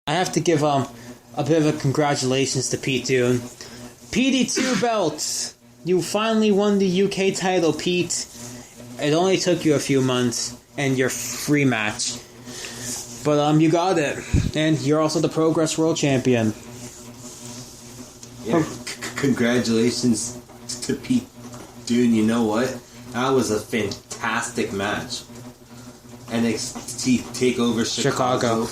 I have to give a bit of a congratulations to Pete Dunne. PD2 belts! You finally won the UK title, Pete. It only took you a few months and your free match. But you got it. And you're also the Progress World Champion. Yeah, congratulations to Pete Dunne. You know what? That was a fantastic match. NXT Takeover Chicago.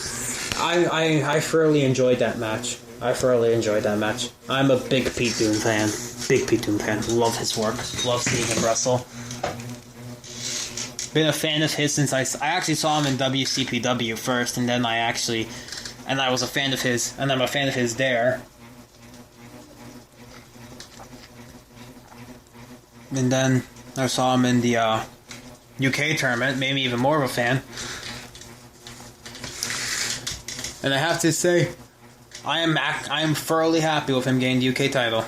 I thoroughly enjoyed that match. I'm a big Pete Dunne fan. Love his work. Love seeing him wrestle. Been a fan of his since I actually saw him in WCPW first, and then I was a fan of his, and I'm a fan of his there. And then I saw him in the UK tournament, made me even more of a fan. And I have to say, I am thoroughly happy with him getting the UK title.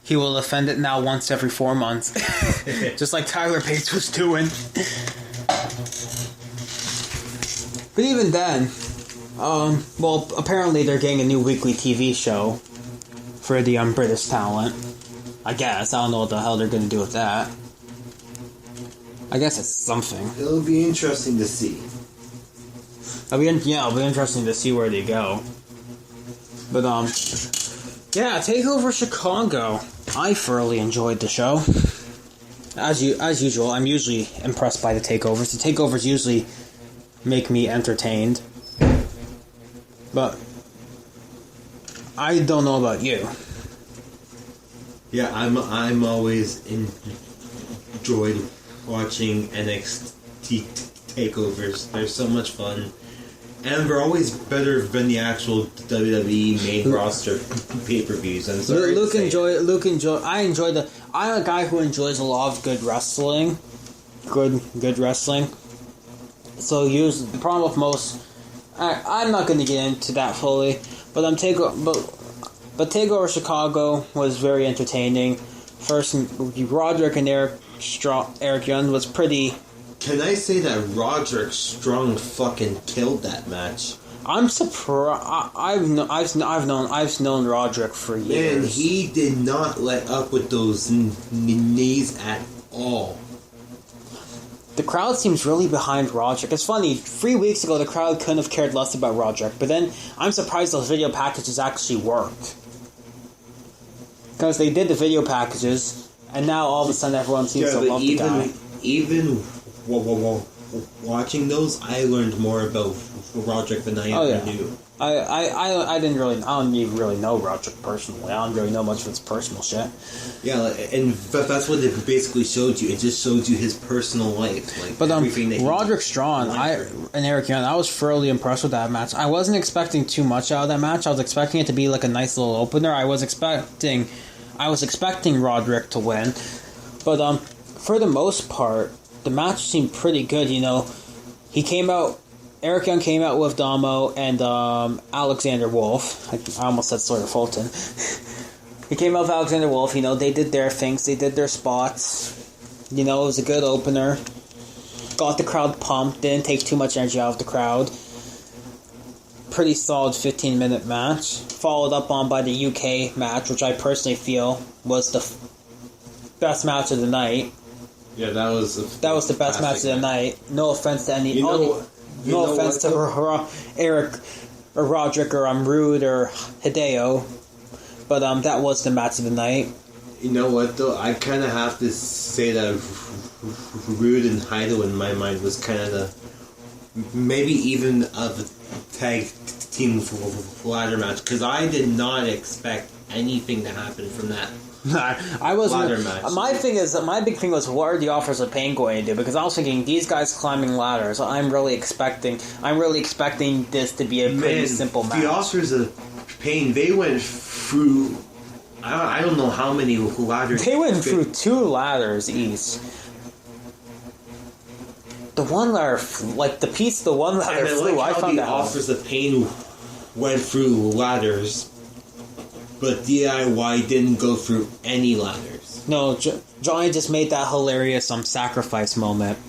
He will defend it now once every 4 months. Just like Tyler Bates was doing. But even then, well, apparently they're getting a new weekly TV show for the British talent. I guess. I don't know what the hell they're going to do with that. I guess it's something. It'll be interesting to see. It'll be interesting to see where they go. But, yeah, Takeover Chicago. I thoroughly enjoyed the show. As usual, I'm usually impressed by the takeovers. The takeovers usually make me entertained. But I don't know about you. Yeah, I'm always enjoyed watching NXT takeovers. They're so much fun. And they're always better than the actual WWE main roster pay-per-views. I'm sorry. I'm a guy who enjoys a lot of good wrestling. Good wrestling. So the problem with most, I'm not going to get into that fully, but Takeover Chicago was very entertaining. First, Roderick and Eric Young was pretty. Can I say that Roderick Strong fucking killed that match? I'm surprised. I've known Roderick for years. And he did not let up with those knees at all. The crowd seems really behind Roderick. It's funny, 3 weeks ago the crowd couldn't have cared less about Roderick, but then I'm surprised those video packages actually worked. Because they did the video packages, and now all of a sudden everyone seems to love the guy. Even watching those, I learned more about Roderick than I ever knew. I don't even really know Roderick personally. I don't really know much of his personal shit. Yeah, and that's what it basically showed you. It just showed you his personal life, but Roderick Strong, and Eric Young, I was thoroughly impressed with that match. I wasn't expecting too much out of that match. I was expecting it to be like a nice little opener. I was expecting Roderick to win, but for the most part, the match seemed pretty good. Eric Young came out with Damo and Alexander Wolf. I almost said Sawyer Fulton. He came out with Alexander Wolf. They did their things. They did their spots. It was a good opener. Got the crowd pumped. Didn't take too much energy out of the crowd. Pretty solid 15-minute match. Followed up on by the UK match, which I personally feel was the best match of the night. Yeah, that was the best match of the night. No offense to any. No offense to Eric or Roderick or Rude or Hideo, but that was the match of the night. You know what though? I kind of have to say that Rude and Hideo in my mind was kind of the maybe even of the tag team ladder match, because I did not expect anything to happen from that. I wasn't. My big thing was, what are the Offers of Pain going to do? Because I was thinking, these guys climbing ladders. I'm really expecting this to be a pretty simple match. The Offers of Pain, they went through. I don't know how many ladders. They went through 2 ladders each. The one ladder, the one ladder flew. I found out. The Offers of Pain went through ladders. But DIY didn't go through any ladders. No, Johnny just made that hilarious sacrifice moment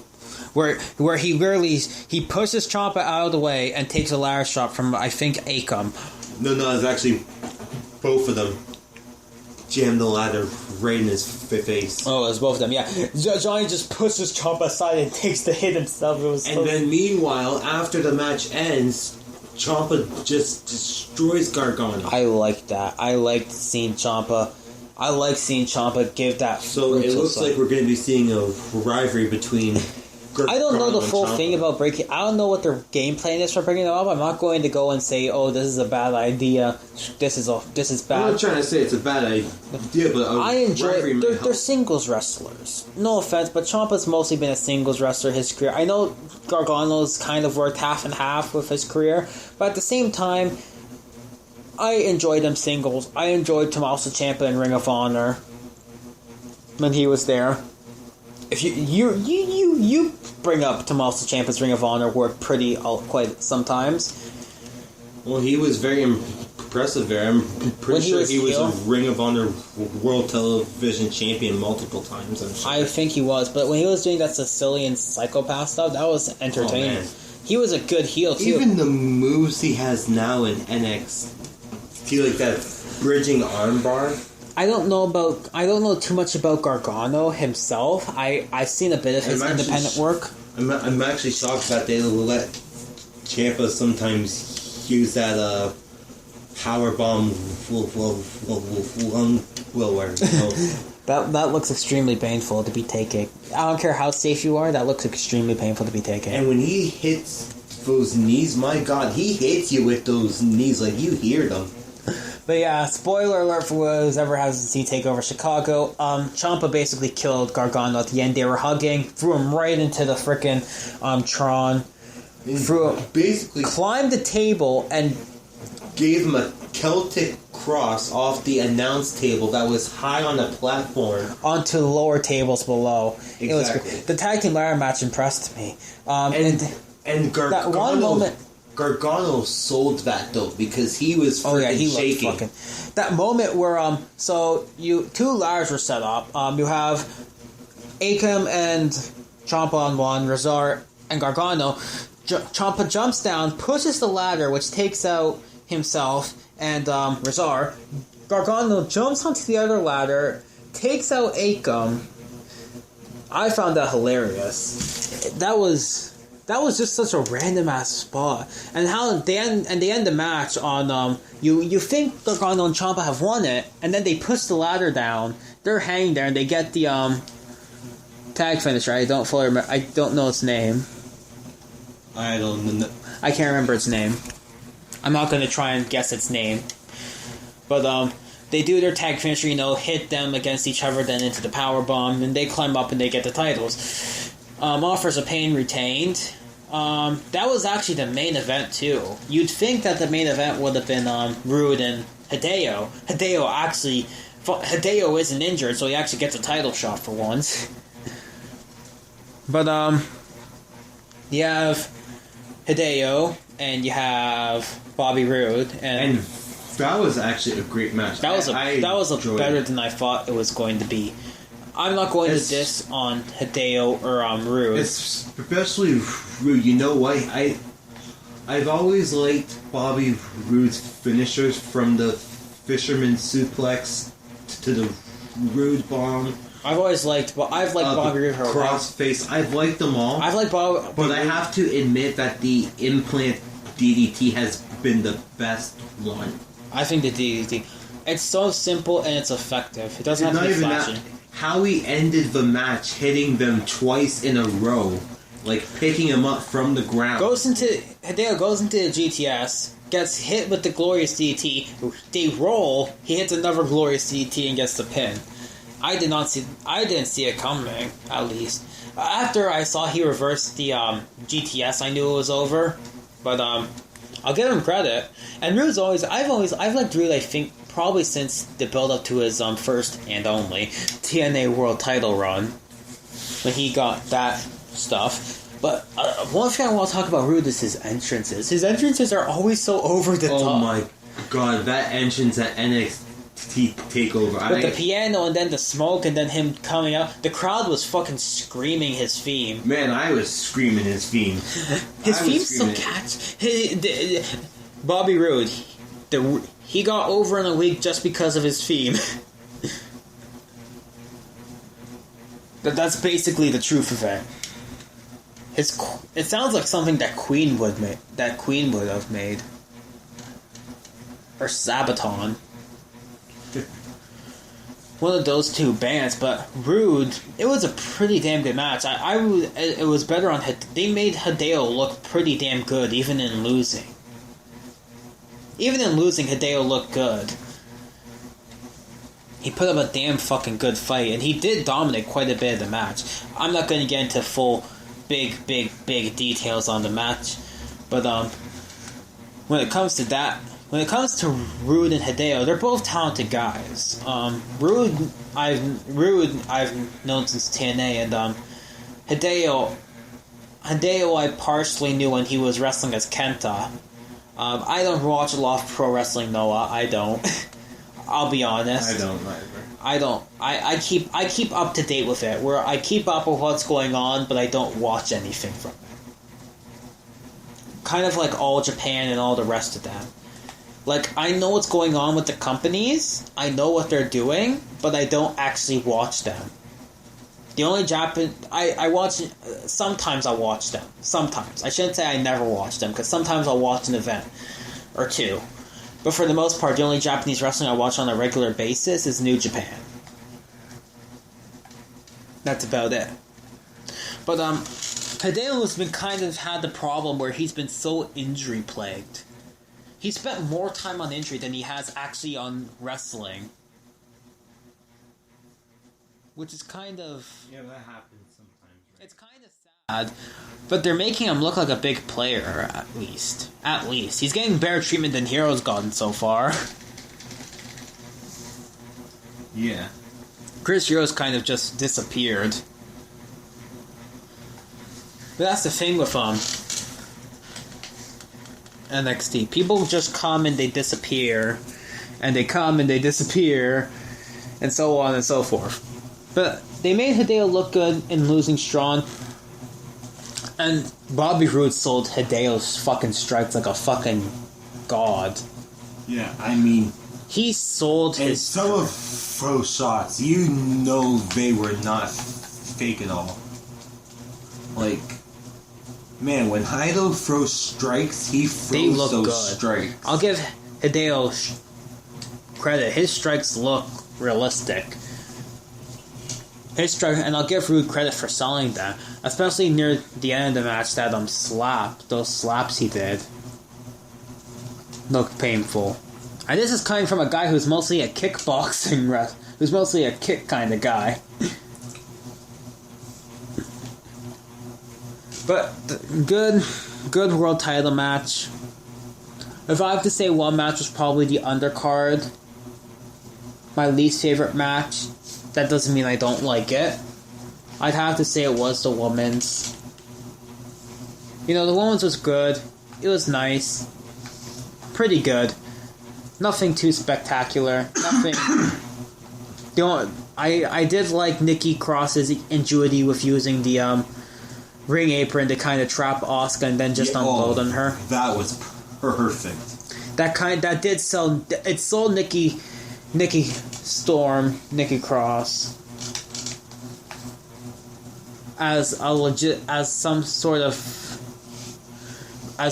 where he literally he pushes Ciampa out of the way and takes a ladder shot from I think Akam. No, it's actually both of them. Jammed the ladder right in his face. Oh, it was both of them. Yeah, Johnny just pushes Ciampa aside and takes the hit himself. It was. And then meanwhile, after the match ends, Ciampa just destroys Gargano. I like that. I liked seeing Ciampa. I like seeing Ciampa give that. So it looks like we're going to be seeing a rivalry between. I don't know the full thing about breaking. I don't know what their game plan is for breaking them up. I'm not going to go and say, "Oh, this is a bad idea. This is bad." I'm not trying to say it's a bad idea, but I enjoy. They're singles wrestlers. No offense, but Ciampa's mostly been a singles wrestler his career. I know Gargano's kind of worked half and half with his career, but at the same time, I enjoyed them singles. I enjoyed Tommaso Ciampa in Ring of Honor when he was there. If you bring up Tommaso Ciampa's Ring of Honor work quite sometimes. Well, he was very impressive there. I'm pretty sure he was a Ring of Honor World Television Champion multiple times. I'm sure. I think he was, but when he was doing that Sicilian psychopath stuff, that was entertaining. He was a good heel too. Even the moves he has now in NXT, like that bridging armbar. I don't know too much about Gargano himself. I've seen a bit of his independent work. I'm actually shocked that they let Ciampa sometimes use that power bomb lung blower. That looks extremely painful to be taken. I don't care how safe you are. That looks extremely painful to be taken. And when he hits those knees, my God, he hits you with those knees like you hear them. But yeah, spoiler alert for whoever hasn't seen Takeover Chicago. Ciampa basically killed Gargano at the end. They were hugging, threw him right into the frickin' Tron. Basically climbed the table and gave him a Celtic cross off the announce table that was high on the platform onto the lower tables below. Exactly. It was great. The tag team ladder match impressed me. And Gargano, that one moment. Gargano sold that though because he was shaking. Fucking that moment where so two ladders were set up. You have Akam and Ciampa on one, Rezar and Gargano. Ciampa jumps down, pushes the ladder, which takes out himself and Rezar. Gargano jumps onto the other ladder, takes out Akam. I found that hilarious. That was just such a random ass spot, and how they end the match on you think Gargano and Ciampa have won it, and then they push the ladder down. They're hanging there, and they get the tag finisher. I don't fully remember. I don't know its name. I don't know. I can't remember its name. I'm not going to try and guess its name, but they do their tag finisher. Hit them against each other, then into the power bomb, and they climb up and they get the titles. Offers of Pain retained. That was actually the main event too. You'd think that the main event would have been Rude and Hideo. Hideo isn't injured, so he actually gets a title shot for once. But you have Hideo and you have Bobby Roode, and that was actually a great match. That was better than I thought it was going to be. I'm not going to diss on Hideo or Rude. Especially Rude. You know what? I've always liked Bobby Roode's finishers, from the Fisherman Suplex to the Rude Bomb. I've liked Bobby Roode for a while. Crossface. I've liked them all. I've liked Bobby, but I have to admit that the implant DDT has been the best one. I think the DDT. It's so simple and it's effective. It doesn't have to be flashy. How he ended the match, hitting them twice in a row, like picking him up from the ground. Hideo goes into the GTS, gets hit with the Glorious DDT. They roll. He hits another Glorious DDT and gets the pin. I didn't see it coming. At least after I saw he reversed the GTS, I knew it was over. But I'll give him credit. And Rude's I've liked Rude. I think probably since the build up to his first and only TNA World Title run, when he got that stuff. But one thing I want to talk about Rude is his entrances. His entrances are always so over the top. Oh my God, that entrance at NXT Takeover. With the piano and then the smoke and then him coming out. The crowd was fucking screaming his theme. Man, I was screaming his theme. His theme's so catchy. Bobby Roode, he got over in a week just because of his theme. That's basically the truth of it. It sounds like something that Queen would have made. Or Sabaton. One of those two bands, but Rude, it was a pretty damn good match. It was better on they made Hideo look pretty damn good, even in losing. Even in losing, Hideo looked good. He put up a damn fucking good fight, and he did dominate quite a bit of the match. I'm not going to get into full, big details on the match, but when it comes to Rude and Hideo, they're both talented guys. Rude I've known since TNA, and Hideo I partially knew when he was wrestling as Kenta. I don't watch a lot of pro wrestling, Noah. I don't. I'll be honest. I don't either. I don't. I keep up to date with it, where I keep up with what's going on, but I don't watch anything from it. Kind of like All Japan and all the rest of them. Like, I know what's going on with the companies, I know what they're doing, but I don't actually watch them. The only I watch, sometimes I watch them. Sometimes. I shouldn't say I never watch them, because sometimes I'll watch an event or two. But for the most part, the only Japanese wrestling I watch on a regular basis is New Japan. That's about it. But, Hideo has been kind of had the problem where he's been so injury plagued. He spent more time on injury than he has actually on wrestling. Which is kind of... Yeah, that happens sometimes, right? It's kind of sad. But they're making him look like a big player, at least. At least. He's getting better treatment than Hero's gotten so far. Yeah. Chris Hero's kind of just disappeared. But that's the thing with NXT. People just come and they disappear, and they come and they disappear, and so on and so forth. But they made Hideo look good in losing Strong, and Bobby Roode sold Hideo's fucking strikes like a fucking god. Yeah, I mean... He sold and his... some of those shots, you know they were not fake at all. Like... Man, when Hideo throws strikes, he throws those good. Strikes. I'll give Hideo credit. His strikes look realistic. And I'll give Rude credit for selling them, especially near the end of the match. That those slaps he did, look painful. And this is coming from a guy who's mostly a kickboxing who's mostly a kick kind of guy. But good world title match. If I have to say one match was probably the undercard, my least favorite match, that doesn't mean I don't like it. I'd have to say it was the women's. You know, the women's was good. It was nice. Pretty good. Nothing too spectacular. Nothing. I did like Nikki Cross's ingenuity with using the ring apron to kind of trap Asuka and then just unload on her. That was perfect. That did sell. It sold Nikki Cross as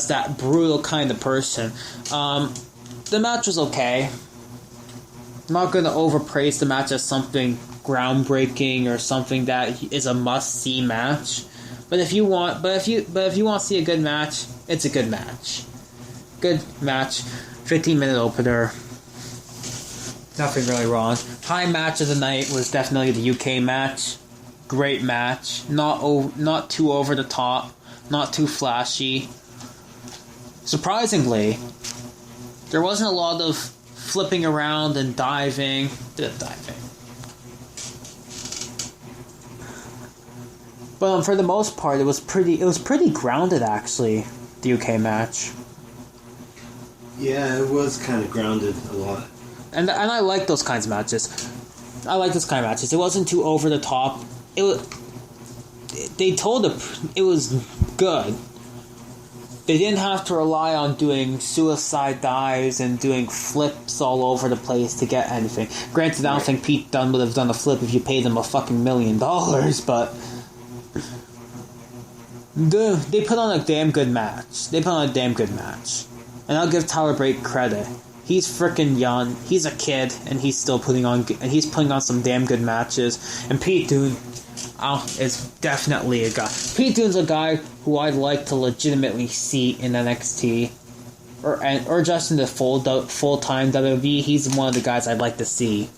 that brutal kind of person. The match was okay. I'm not going to overpraise the match as something groundbreaking or something that is a must-see match. But if you want to see a good match, it's a good match. Good match. 15-minute opener. Nothing really wrong. High match of the night was definitely the UK match. Great match. Not too over the top. Not too flashy. Surprisingly, there wasn't a lot of flipping around and diving. But for the most part, it was pretty grounded, actually, the UK match. Yeah, it was kind of grounded a lot. and I like those kinds of matches. I like this kind of matches. It wasn't too over the top. It was. They told it was good. They didn't have to rely on doing suicide dives and doing flips all over the place to get anything. Granted, I don't think Pete Dunne would have done a flip if you paid him a fucking $1 million, but they put on a damn good match. And I'll give Tyler Bate credit. He's freaking young. He's a kid, and he's still putting on some damn good matches. And Pete Dunne is definitely a guy. Pete Dunne's a guy who I'd like to legitimately see in NXT, or just in the full-time WWE. He's one of the guys I'd like to see.